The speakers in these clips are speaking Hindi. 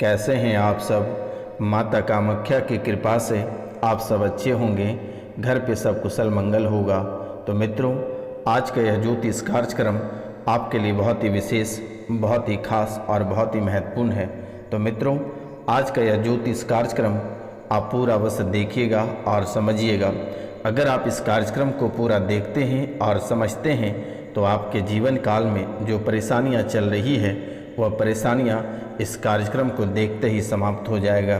कैसे हैं आप सब। माता कामाख्या की कृपा से आप सब अच्छे होंगे, घर पे सब कुशल मंगल होगा। तो मित्रों, आज का यह ज्योतिष कार्यक्रम आपके लिए बहुत ही विशेष, बहुत ही खास और बहुत ही महत्वपूर्ण है। तो मित्रों, आज का यह ज्योतिष कार्यक्रम आप पूरा अवश्य देखिएगा और समझिएगा। अगर आप इस कार्यक्रम को पूरा देखते हैं और समझते हैं तो आपके जीवन काल में जो परेशानियां चल रही है वह परेशानियां इस कार्यक्रम को देखते ही समाप्त हो जाएगा।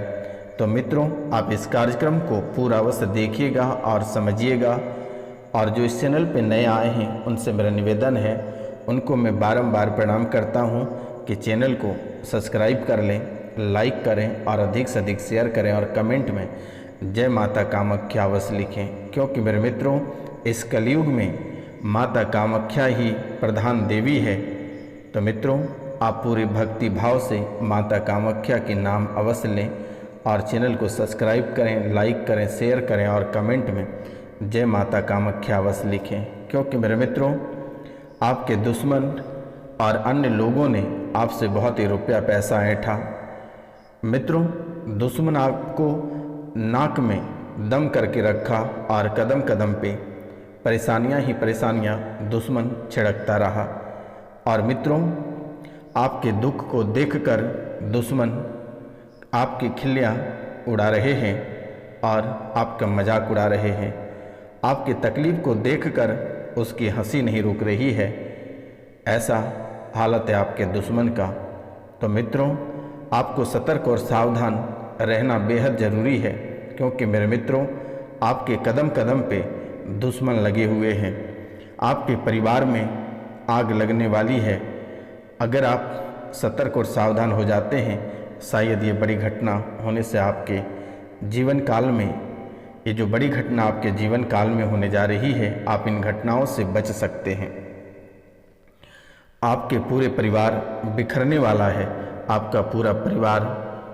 तो मित्रों, आप इस कार्यक्रम को पूरा अवश्य देखिएगा और समझिएगा। और जो इस चैनल पर नए आए हैं उनसे मेरा निवेदन है, उनको मैं बारंबार प्रणाम करता हूं कि चैनल को सब्सक्राइब कर लें, लाइक करें और अधिक से अधिक शेयर करें और कमेंट में जय माता कामाख्या अवश्य लिखें। क्योंकि मेरे मित्रों, इस कलयुग में माता कामाख्या ही प्रधान देवी है। तो मित्रों, आप पूरी भक्ति भाव से माता कामाख्या के नाम अवश्य लें और चैनल को सब्सक्राइब करें, लाइक करें, शेयर करें और कमेंट में जय माता कामाख्या अवश्य लिखें। क्योंकि मेरे मित्रों, आपके दुश्मन और अन्य लोगों ने आपसे बहुत ही रुपया पैसा ऐंठा। मित्रों, दुश्मन आपको नाक में दम करके रखा और कदम कदम पे परेशानियां ही परेशानियां दुश्मन छिड़कता रहा। और मित्रों, आपके दुख को देखकर दुश्मन आपकी खिल्लियां उड़ा रहे हैं और आपका मजाक उड़ा रहे हैं। आपकी तकलीफ को देखकर उसकी हंसी नहीं रुक रही है। ऐसा हालत है आपके दुश्मन का। तो मित्रों, आपको सतर्क और सावधान रहना बेहद ज़रूरी है। क्योंकि मेरे मित्रों, आपके कदम कदम पे दुश्मन लगे हुए हैं। आपके परिवार में आग लगने वाली है। अगर आप सतर्क और सावधान हो जाते हैं, शायद ये बड़ी घटना होने से आपके जीवन काल में, ये जो बड़ी घटना आपके जीवन काल में होने जा रही है, आप इन घटनाओं से बच सकते हैं। आपके पूरे परिवार बिखरने वाला है। आपका पूरा परिवार,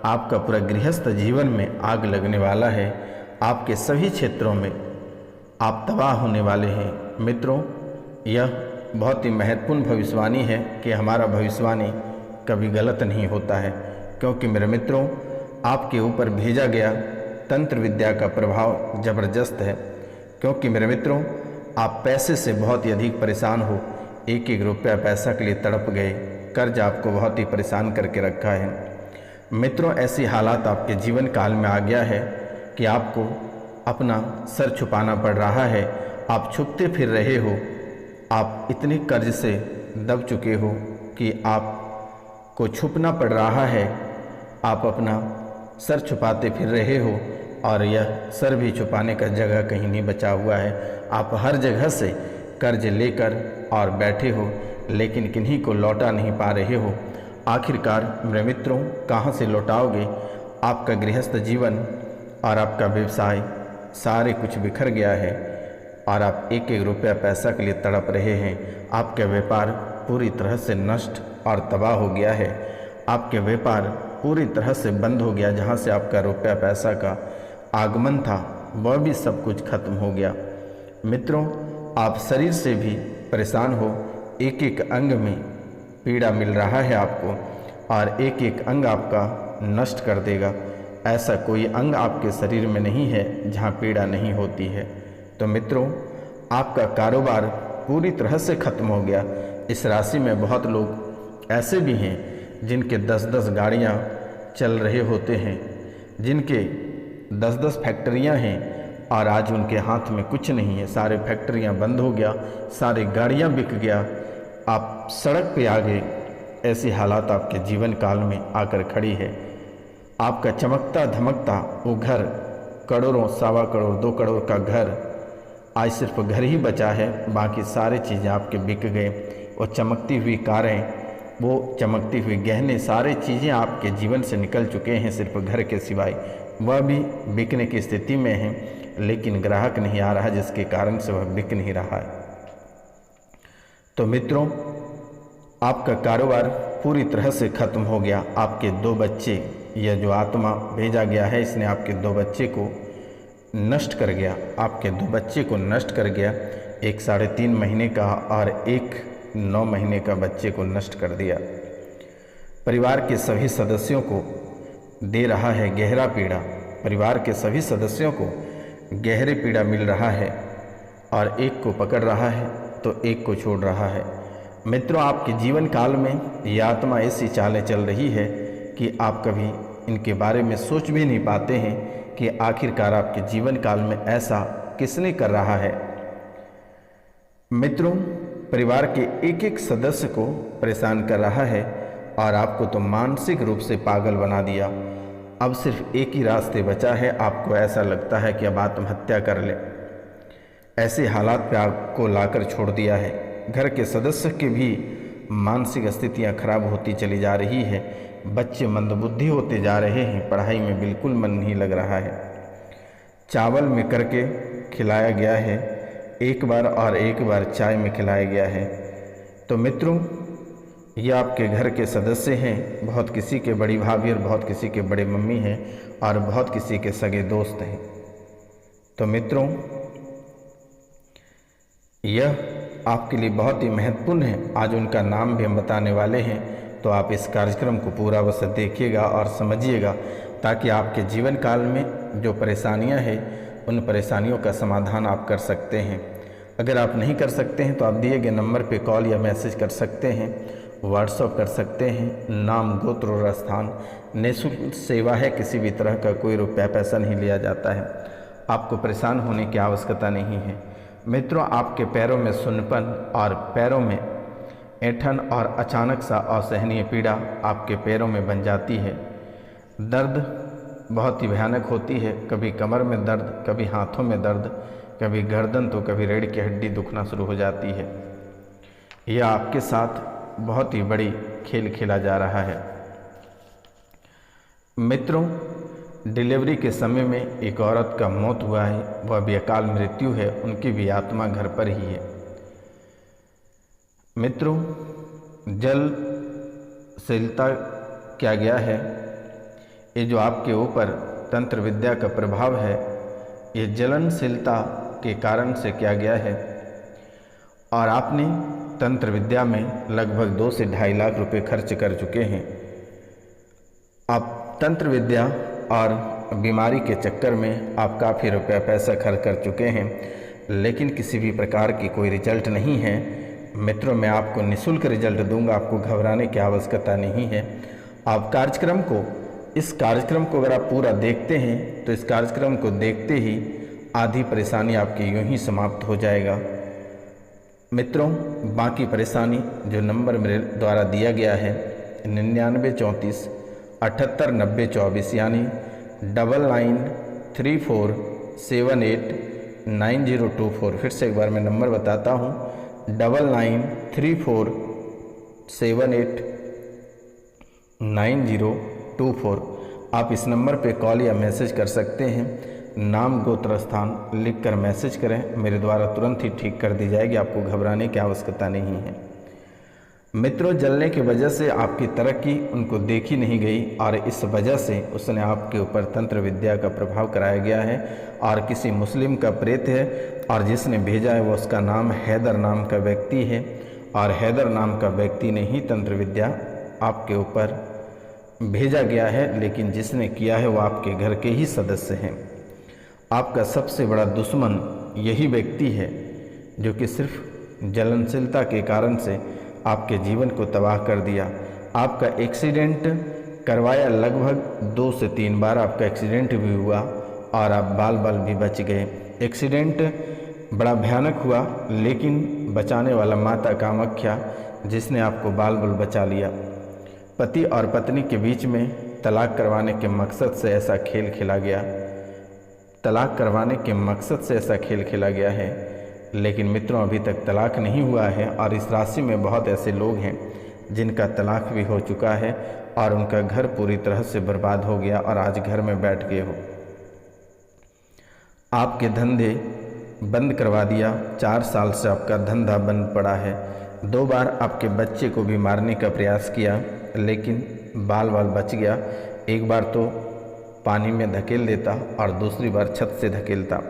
आपका पूरा गृहस्थ जीवन में आग लगने वाला है। आपके सभी क्षेत्रों में आप तबाह होने वाले हैं। मित्रों, यह बहुत ही महत्वपूर्ण भविष्यवाणी है कि हमारा भविष्यवाणी कभी गलत नहीं होता है। क्योंकि मेरे मित्रों, आपके ऊपर भेजा गया तंत्र विद्या का प्रभाव ज़बरदस्त है। क्योंकि मेरे मित्रों, आप पैसे से बहुत ही अधिक परेशान हो, एक एक रुपया पैसा के लिए तड़प गए। कर्ज आपको बहुत ही परेशान करके रखा है। मित्रों, ऐसी हालात आपके जीवन काल में आ गया है कि आपको अपना सर छुपाना पड़ रहा है। आप छुपते फिर रहे हो। आप इतने कर्ज से दब चुके हो कि आपको छुपना पड़ रहा है। आप अपना सर छुपाते फिर रहे हो और यह सर भी छुपाने का जगह कहीं नहीं बचा हुआ है। आप हर जगह से कर्ज लेकर और बैठे हो, लेकिन किन्हीं को लौटा नहीं पा रहे हो। आखिरकार मेरे मित्रों, कहाँ से लौटाओगे? आपका गृहस्थ जीवन और आपका व्यवसाय सारे कुछ बिखर गया है और आप एक एक रुपया पैसा के लिए तड़प रहे हैं। आपका व्यापार पूरी तरह से नष्ट और तबाह हो गया है। आपके व्यापार पूरी तरह से बंद हो गया। जहाँ से आपका रुपया पैसा का आगमन था वह भी सब कुछ खत्म हो गया। मित्रों, आप शरीर से भी परेशान हो। एक एक अंग में पीड़ा मिल रहा है आपको और एक एक अंग आपका नष्ट कर देगा। ऐसा कोई अंग आपके शरीर में नहीं है जहाँ पीड़ा नहीं होती है। तो मित्रों, आपका कारोबार पूरी तरह से खत्म हो गया। इस राशि में बहुत लोग ऐसे भी हैं जिनके 10-10 गाड़ियाँ चल रहे होते हैं, जिनके 10-10 फैक्ट्रियाँ हैं और आज उनके हाथ में कुछ नहीं है। सारे फैक्ट्रियाँ बंद हो गया, सारी गाड़ियाँ बिक गया, आप सड़क पे आ गए। ऐसी हालात आपके जीवन काल में आकर खड़ी है। आपका चमकता धमकता वो घर, करोड़ों, 1.25 करोड़, 2 करोड़ का घर, आज सिर्फ घर ही बचा है। बाकी सारी चीज़ें आपके बिक गए। वो चमकती हुई कारें, वो चमकती हुई गहने, सारी चीज़ें आपके जीवन से निकल चुके हैं, सिर्फ घर के सिवाय। वह भी बिकने की स्थिति में हैं, लेकिन ग्राहक नहीं आ रहा, जिसके कारण से वह बिक नहीं रहा है। तो मित्रों, आपका कारोबार पूरी तरह से ख़त्म हो गया। आपके 2 बच्चे, यह जो आत्मा भेजा गया है, इसने आपके 2 बच्चे को नष्ट कर गया। आपके 2 बच्चे को नष्ट कर गया। एक 3.5 महीने का और एक 9 महीने का बच्चे को नष्ट कर दिया। परिवार के सभी सदस्यों को दे रहा है गहरा पीड़ा, परिवार के सभी सदस्यों को गहरे पीड़ा मिल रहा है और एक को पकड़ रहा है तो एक को छोड़ रहा है। मित्रों, आपके जीवन काल में ये आत्मा ऐसी चालें चल रही है कि आप कभी इनके बारे में सोच भी नहीं पाते हैं कि आखिरकार आपके जीवन काल में ऐसा किसने कर रहा है। मित्रों, परिवार के एक एक सदस्य को परेशान कर रहा है और आपको तो मानसिक रूप से पागल बना दिया। अब सिर्फ एक ही रास्ते बचा है, आपको ऐसा लगता है कि अब आत्महत्या कर ले। ऐसे हालात पे आपको लाकर छोड़ दिया है। घर के सदस्य की भी मानसिक स्थितियां खराब होती चली जा रही है। बच्चे मंदबुद्धि होते जा रहे हैं, पढ़ाई में बिल्कुल मन नहीं लग रहा है। चावल में करके खिलाया गया है एक बार और एक बार चाय में खिलाया गया है। तो मित्रों, ये आपके घर के सदस्य हैं। बहुत किसी के बड़ी भाभी और बहुत किसी के बड़े मम्मी हैं और बहुत किसी के सगे दोस्त हैं। तो मित्रों, यह आपके लिए बहुत ही महत्वपूर्ण है। आज उनका नाम भी हम बताने वाले हैं, तो आप इस कार्यक्रम को पूरा अवश्य देखिएगा और समझिएगा, ताकि आपके जीवन काल में जो परेशानियां हैं उन परेशानियों का समाधान आप कर सकते हैं। अगर आप नहीं कर सकते हैं तो आप दिए गए नंबर पे कॉल या मैसेज कर सकते हैं, व्हाट्सएप कर सकते हैं। नाम, गोत्र और स्थान, निःशुल्क सेवा है, किसी भी तरह का कोई रुपया पैसा नहीं लिया जाता है। आपको परेशान होने की आवश्यकता नहीं है। मित्रों, आपके पैरों में सुन्नपन और पैरों में ऐंठन और अचानक सा असहनीय पीड़ा आपके पैरों में बन जाती है। दर्द बहुत ही भयानक होती है। कभी कमर में दर्द, कभी हाथों में दर्द, कभी गर्दन तो कभी रीढ़ की हड्डी दुखना शुरू हो जाती है। यह आपके साथ बहुत ही बड़ी खेल खेला जा रहा है। मित्रों, डिलीवरी के समय में एक औरत का मौत हुआ है, वह भी अकाल मृत्यु है। उनकी भी आत्मा घर पर ही है। मित्रों, जलशीलता क्या गया है, ये जो आपके ऊपर तंत्र विद्या का प्रभाव है, ये जलनशीलता के कारण से किया गया है। और आपने तंत्र विद्या में लगभग 2 से 2.5 लाख रुपए खर्च कर चुके हैं। आप तंत्र विद्या और बीमारी के चक्कर में आप काफ़ी रुपया पैसा खर्च कर चुके हैं, लेकिन किसी भी प्रकार की कोई रिजल्ट नहीं है। मित्रों, मैं आपको निःशुल्क रिजल्ट दूंगा, आपको घबराने की आवश्यकता नहीं है। आप इस कार्यक्रम को अगर आप पूरा देखते हैं तो इस कार्यक्रम को देखते ही आधी परेशानी आपकी यूं ही समाप्त हो जाएगा। मित्रों, बाकी परेशानी जो नंबर मेरे द्वारा दिया गया है 9934 78 90 24 यानी 9934789024। फिर से एक बार मैं नंबर बताता हूँ 9934789024। आप इस नंबर पे कॉल या मैसेज कर सकते हैं। नाम, गोत्र, स्थान लिखकर मैसेज करें, मेरे द्वारा तुरंत ही ठीक कर दी जाएगी। आपको घबराने की आवश्यकता नहीं है। मित्रों, जलने की वजह से आपकी तरक्की उनको देखी नहीं गई और इस वजह से उसने आपके ऊपर तंत्र विद्या का प्रभाव कराया गया है और किसी मुस्लिम का प्रेत है और जिसने भेजा है वो उसका नाम हैदर नाम का व्यक्ति है और हैदर नाम का व्यक्ति ने ही तंत्र विद्या आपके ऊपर भेजा गया है, लेकिन जिसने किया है वो आपके घर के ही सदस्य हैं। आपका सबसे बड़ा दुश्मन यही व्यक्ति है जो कि सिर्फ जलनशीलता के कारण से आपके जीवन को तबाह कर दिया। आपका एक्सीडेंट करवाया, लगभग 2 से 3 बार आपका एक्सीडेंट भी हुआ और आप बाल बाल भी बच गए। एक्सीडेंट बड़ा भयानक हुआ, लेकिन बचाने वाला माता कामाख्या जिसने आपको बाल बाल बचा लिया। पति और पत्नी के बीच में तलाक करवाने के मकसद से ऐसा खेल खेला गया, तलाक करवाने के मकसद से ऐसा खेल खेला गया है। लेकिन मित्रों, अभी तक तलाक नहीं हुआ है और इस राशि में बहुत ऐसे लोग हैं जिनका तलाक भी हो चुका है और उनका घर पूरी तरह से बर्बाद हो गया और आज घर में बैठ गए हो। आपके धंधे बंद करवा दिया, 4 साल से आपका धंधा बंद पड़ा है। 2 बार आपके बच्चे को भी मारने का प्रयास किया, लेकिन बाल बाल बच गया। एक बार तो पानी में धकेल देता और दूसरी बार छत से धकेलता।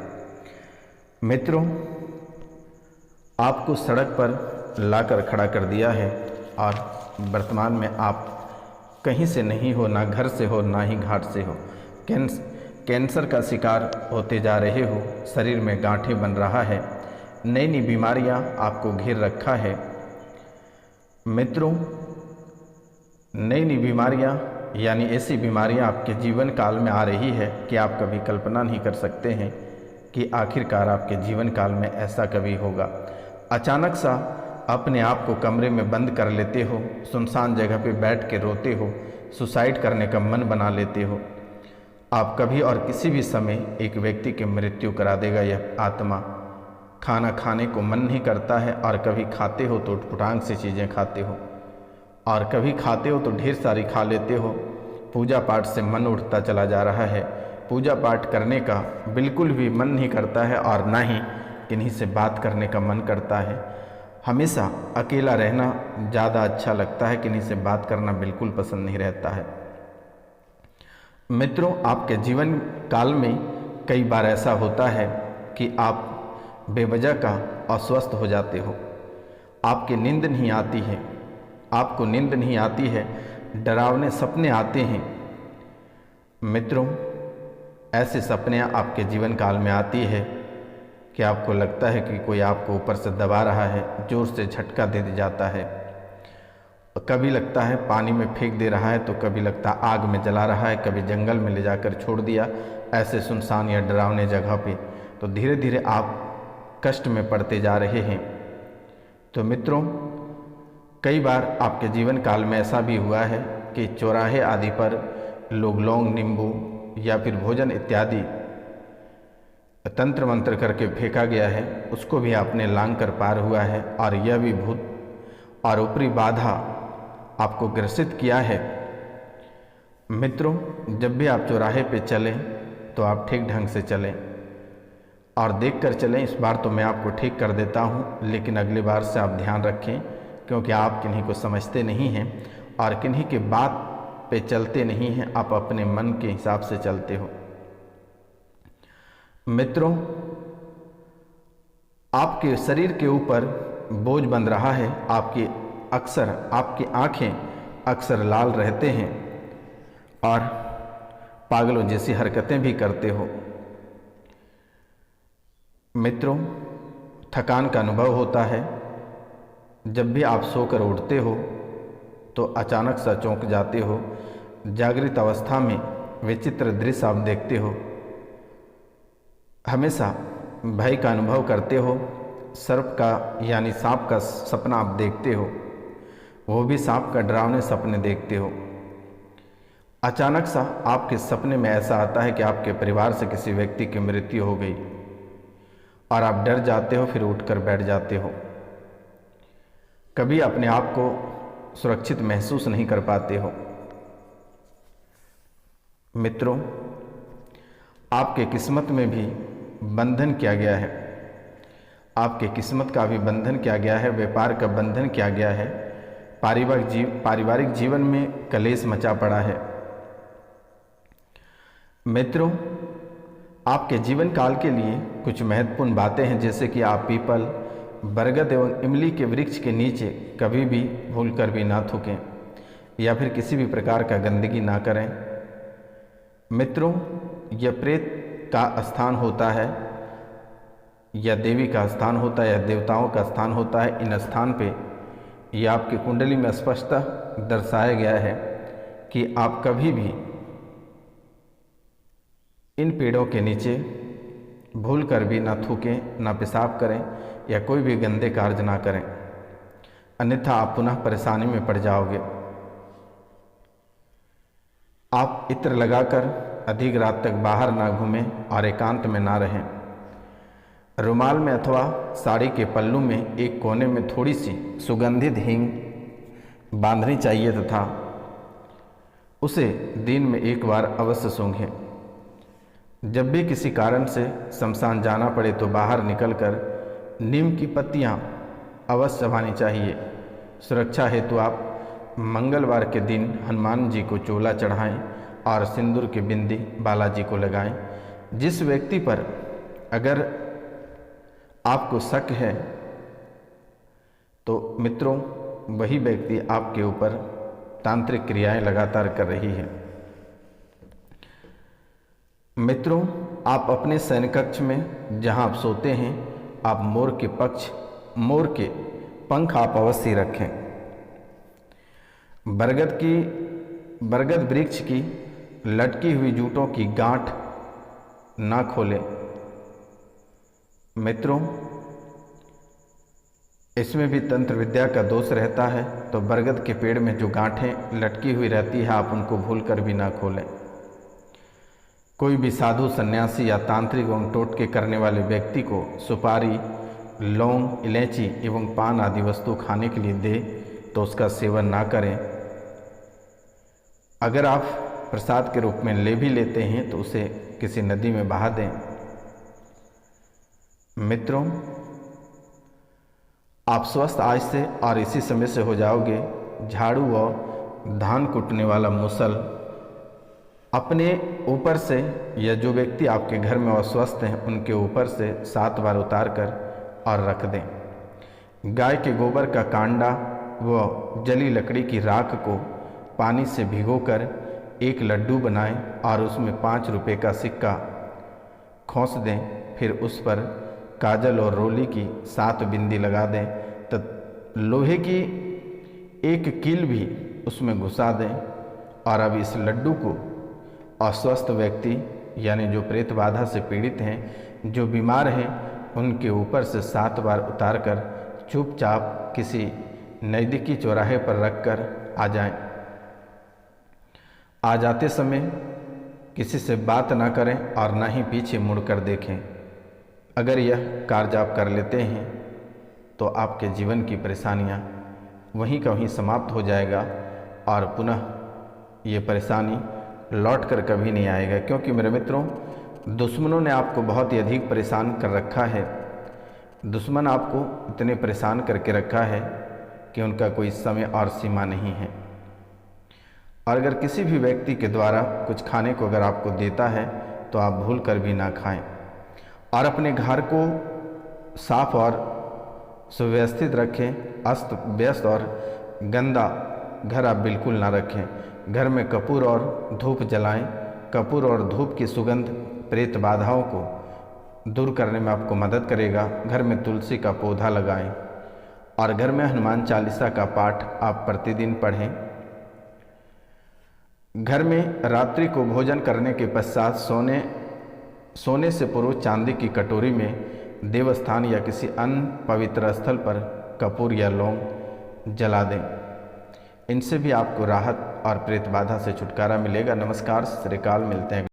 मित्रों, आपको सड़क पर लाकर खड़ा कर दिया है और वर्तमान में आप कहीं से नहीं हो, ना घर से हो, ना ही घाट से हो। कैंसर का शिकार होते जा रहे हो, शरीर में गांठें बन रहा है, नई नई बीमारियां आपको घेर रखा है। मित्रों, नई नई बीमारियां यानी ऐसी बीमारियां आपके जीवन काल में आ रही है कि आप कभी कल्पना नहीं कर सकते हैं कि आखिरकार आपके जीवन काल में ऐसा कभी होगा। अचानक सा अपने आप को कमरे में बंद कर लेते हो, सुनसान जगह पे बैठ के रोते हो, सुसाइड करने का मन बना लेते हो। आप कभी और किसी भी समय एक व्यक्ति की मृत्यु करा देगा यह आत्मा। खाना खाने को मन नहीं करता है, और कभी खाते हो तो उटपटांग से चीज़ें खाते हो, और कभी खाते हो तो ढेर सारी खा लेते हो। पूजा पाठ से मन उठता चला जा रहा है, पूजा पाठ करने का बिल्कुल भी मन नहीं करता है, और ना ही किन्हीं से बात करने का मन करता है। हमेशा अकेला रहना ज़्यादा अच्छा लगता है, किन्हीं से बात करना बिल्कुल पसंद नहीं रहता है। मित्रों, आपके जीवन काल में कई बार ऐसा होता है कि आप बेवजह का अस्वस्थ हो जाते हो, आपकी नींद नहीं आती है, आपको नींद नहीं आती है, डरावने सपने आते हैं। मित्रों, ऐसे सपने आपके जीवन काल में आती है कि आपको लगता है कि कोई आपको ऊपर से दबा रहा है, जोर से झटका दे जाता है। कभी लगता है पानी में फेंक दे रहा है, तो कभी लगता है आग में जला रहा है, कभी जंगल में ले जाकर छोड़ दिया, ऐसे सुनसान या डरावने जगह पे। तो धीरे धीरे आप कष्ट में पड़ते जा रहे हैं। तो मित्रों, कई बार आपके जीवन काल में ऐसा भी हुआ है कि चौराहे आदि पर लोग लौंग, नींबू या फिर भोजन इत्यादि तंत्र मंत्र करके फेंका गया है, उसको भी आपने लांग कर पार हुआ है, और यह भी भूत और ऊपरी बाधा आपको ग्रसित किया है। मित्रों, जब भी आप चौराहे पे चलें तो आप ठीक ढंग से चलें और देख कर चलें। इस बार तो मैं आपको ठीक कर देता हूँ, लेकिन अगली बार से आप ध्यान रखें, क्योंकि आप किन्हीं को समझते नहीं हैं और किन्हीं के बात पे चलते नहीं हैं, आप अपने मन के हिसाब से चलते हो। मित्रों, आपके शरीर के ऊपर बोझ बन रहा है, आपकी आंखें अक्सर लाल रहते हैं और पागलों जैसी हरकतें भी करते हो। मित्रों, थकान का अनुभव होता है। जब भी आप सोकर उठते हो तो अचानक सा चौंक जाते हो। जागृत अवस्था में विचित्र दृश्य आप देखते हो। हमेशा भय का अनुभव करते हो। सर्प का यानी सांप का सपना आप देखते हो, वो भी सांप का डरावने सपने देखते हो। अचानक सा आपके सपने में ऐसा आता है कि आपके परिवार से किसी व्यक्ति की मृत्यु हो गई और आप डर जाते हो, फिर उठकर बैठ जाते हो। कभी अपने आप को सुरक्षित महसूस नहीं कर पाते हो। मित्रों, आपके किस्मत में भी बंधन किया गया है, आपके किस्मत का भी बंधन किया गया है, व्यापार का बंधन किया गया है। पारिवारिक जीवन में कलेश मचा पड़ा है। मित्रों, आपके जीवन काल के लिए कुछ महत्वपूर्ण बातें हैं, जैसे कि आप पीपल, बरगद एवं इमली के वृक्ष के नीचे कभी भी भूलकर भी ना थूकें या फिर किसी भी प्रकार का गंदगी ना करें। मित्रों, यह प्रेत का स्थान होता है या देवी का स्थान होता है या देवताओं का स्थान होता है। इन स्थान पे यह आपकी कुंडली में स्पष्टतः दर्शाया गया है कि आप कभी भी इन पेड़ों के नीचे भूलकर भी ना थूकें, ना पेशाब करें या कोई भी गंदे कार्य ना करें, अन्यथा आप पुनः परेशानी में पड़ जाओगे। आप इत्र लगाकर अधिक रात तक बाहर ना घूमें और एकांत में ना रहें। रुमाल में अथवा साड़ी के पल्लू में एक कोने में थोड़ी सी सुगंधित हींग बांधनी चाहिए तथा उसे दिन में एक बार अवश्य सूंघें। जब भी किसी कारण से शमशान जाना पड़े तो बाहर निकलकर नीम की पत्तियां अवश्य चबानी चाहिए। सुरक्षा हेतु आप मंगलवार के दिन हनुमान जी को चोला चढ़ाएं और सिंदूर की बिंदी बालाजी को लगाएं। जिस व्यक्ति पर अगर आपको शक है तो मित्रों वही व्यक्ति आपके ऊपर तांत्रिक क्रियाएं लगातार कर रही है। मित्रों, आप अपने शयन कक्ष में जहां आप सोते हैं, आप मोर के पंख आप अवश्य रखें। बरगद वृक्ष की लटकी हुई जूटों की गांठ ना खोलें। मित्रों, इसमें भी तंत्र विद्या का दोष रहता है, तो बरगद के पेड़ में जो गांठें लटकी हुई रहती है, आप उनको भूलकर भी ना खोलें। कोई भी साधु, सन्यासी या तांत्रिक एवं टोटके करने वाले व्यक्ति को सुपारी, लौंग, इलायची एवं पान आदि वस्तु खाने के लिए दे तो उसका सेवन ना करें। अगर आप प्रसाद के रूप में ले भी लेते हैं तो उसे किसी नदी में बहा दें। मित्रों, आप स्वस्थ आज से और इसी समय से हो जाओगे। झाड़ू और धान कूटने वाला मुसल अपने ऊपर से, या जो व्यक्ति आपके घर में अस्वस्थ हैं उनके ऊपर से 7 बार उतार कर और रख दें। गाय के गोबर का कांडा व जली लकड़ी की राख को पानी से भिगोकर एक लड्डू बनाएं और उसमें 5 रुपये का सिक्का खोस दें। फिर उस पर काजल और रोली की 7 बिंदी लगा दें, तो लोहे की एक कील भी उसमें घुसा दें। और अब इस लड्डू को अस्वस्थ व्यक्ति, यानी जो प्रेत बाधा से पीड़ित हैं, जो बीमार हैं, उनके ऊपर से 7 बार उतारकर चुपचाप किसी नज़दीकी चौराहे पर रखकर आ जाएं। आ जाते समय किसी से बात ना करें और ना ही पीछे मुड़कर देखें। अगर यह कार्य आप कर लेते हैं तो आपके जीवन की परेशानियां वहीं का वहीं समाप्त हो जाएगा और पुनः ये परेशानी लौट कर कभी नहीं आएगा। क्योंकि मेरे मित्रों, दुश्मनों ने आपको बहुत ही अधिक परेशान कर रखा है। दुश्मन आपको इतने परेशान करके रखा है कि उनका कोई समय और सीमा नहीं है। और अगर किसी भी व्यक्ति के द्वारा कुछ खाने को अगर आपको देता है तो आप भूल कर भी ना खाएं। और अपने घर को साफ और सुव्यवस्थित रखें। अस्त व्यस्त और गंदा घर आप बिल्कुल ना रखें। घर में कपूर और धूप जलाएं। कपूर और धूप की सुगंध प्रेत बाधाओं को दूर करने में आपको मदद करेगा। घर में तुलसी का पौधा लगाएं और घर में हनुमान चालीसा का पाठ आप प्रतिदिन पढ़ें। घर में रात्रि को भोजन करने के पश्चात सोने से पूर्व चांदी की कटोरी में देवस्थान या किसी अन्य पवित्र स्थल पर कपूर या लौंग जला दें। इनसे भी आपको राहत और प्रेत बाधा से छुटकारा मिलेगा। नमस्कार, श्री अकाल। मिलते हैं।